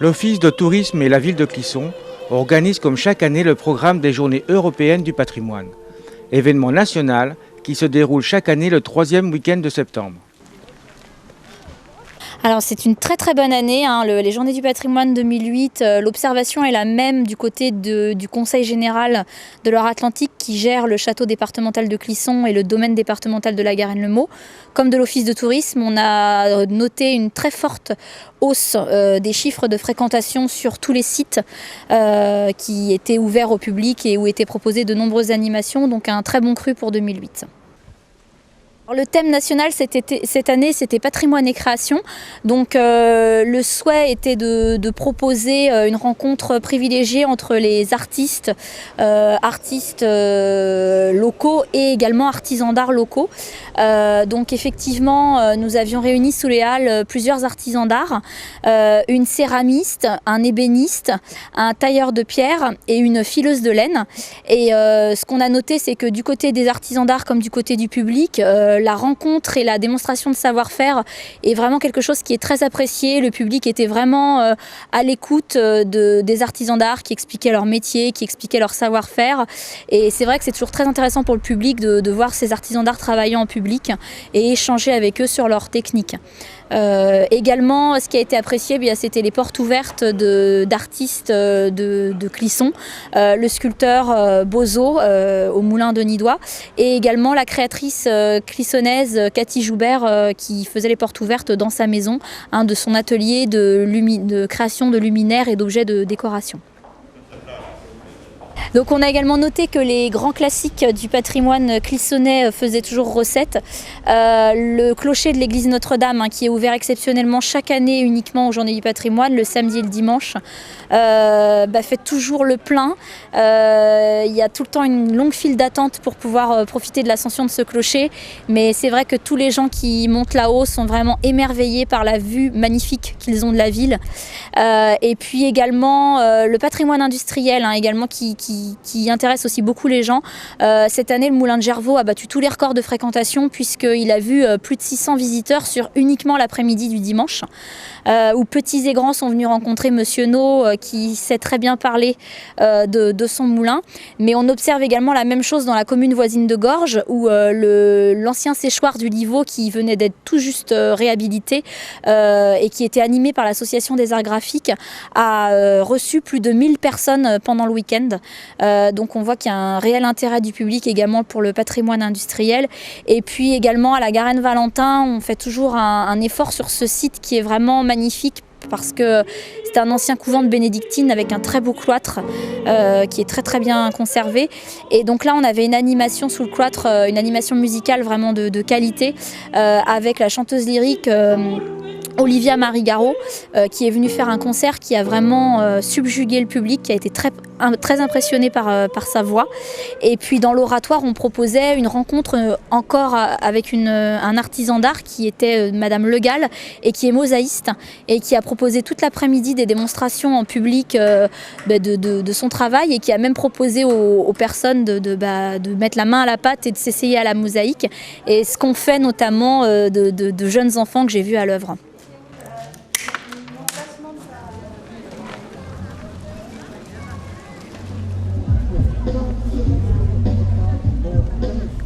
L'Office de tourisme et la ville de Clisson organisent comme chaque année le programme des Journées européennes du patrimoine, événement national qui se déroule chaque année le troisième week-end de septembre. Alors c'est une très très bonne année, les Journées du patrimoine 2008, l'observation est la même du côté du Conseil général de Loire-Atlantique qui gère le château départemental de Clisson et le domaine départemental de la Garenne-le-Maux. Comme de l'Office de tourisme, on a noté une très forte hausse des chiffres de fréquentation sur tous les sites qui étaient ouverts au public et où étaient proposées de nombreuses animations, donc un très bon cru pour 2008. Le thème national cette année, c'était patrimoine et création. Donc le souhait était de proposer une rencontre privilégiée entre les artistes locaux et également artisans d'art locaux. Donc effectivement, nous avions réuni sous les halles plusieurs artisans d'art, une céramiste, un ébéniste, un tailleur de pierre et une fileuse de laine. Et ce qu'on a noté, c'est que du côté des artisans d'art comme du côté du public, la rencontre et la démonstration de savoir-faire est vraiment quelque chose qui est très apprécié. Le public était vraiment à l'écoute des artisans d'art qui expliquaient leur métier, qui expliquaient leur savoir-faire. Et c'est vrai que c'est toujours très intéressant pour le public de voir ces artisans d'art travailler en public et échanger avec eux sur leur technique. Également, ce qui a été apprécié, c'était les portes ouvertes d'artistes de Clisson, le sculpteur Bozo au Moulin de Nidois et également la créatrice clissonnaise Cathy Joubert qui faisait les portes ouvertes dans sa maison, de son atelier de création de luminaires et d'objets de décoration. Donc on a également noté que les grands classiques du patrimoine clissonnais faisaient toujours recette. Le clocher de l'église Notre-Dame, qui est ouvert exceptionnellement chaque année uniquement aux Journées du patrimoine, le samedi et le dimanche, fait toujours le plein. Il y a tout le temps une longue file d'attente pour pouvoir profiter de l'ascension de ce clocher. Mais c'est vrai que tous les gens qui montent là-haut sont vraiment émerveillés par la vue magnifique qu'ils ont de la ville. Et puis également le patrimoine industriel également qui intéresse aussi beaucoup les gens. Cette année, le Moulin de Gervaux a battu tous les records de fréquentation puisqu'il a vu plus de 600 visiteurs sur uniquement l'après-midi du dimanche, où petits et grands sont venus rencontrer Monsieur No qui sait très bien parler de son moulin. Mais on observe également la même chose dans la commune voisine de Gorges où l'ancien séchoir du Livau qui venait d'être tout juste réhabilité et qui était animé par l'association des arts graphiques a reçu plus de 1000 personnes pendant le week-end. Donc on voit qu'il y a un réel intérêt du public également pour le patrimoine industriel. Et puis également à la Garenne-Valentin, on fait toujours un effort sur ce site qui est vraiment magnifique parce que c'est un ancien couvent de bénédictines avec un très beau cloître qui est très très bien conservé. Et donc là on avait une animation sous le cloître, une animation musicale vraiment de qualité avec la chanteuse lyrique Olivia Marie Garot qui est venue faire un concert qui a vraiment subjugué le public, qui a été très impressionné par sa voix. Et puis dans l'oratoire, on proposait une rencontre encore avec un artisan d'art qui était Madame Le Gall et qui est mosaïste et qui a proposé toute l'après-midi des démonstrations en public de son travail et qui a même proposé aux personnes de mettre la main à la pâte et de s'essayer à la mosaïque. Et ce qu'on fait notamment de jeunes enfants que j'ai vus à l'œuvre.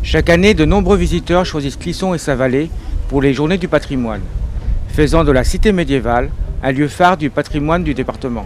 Chaque année, de nombreux visiteurs choisissent Clisson et sa vallée pour les Journées du patrimoine, faisant de la cité médiévale un lieu phare du patrimoine du département.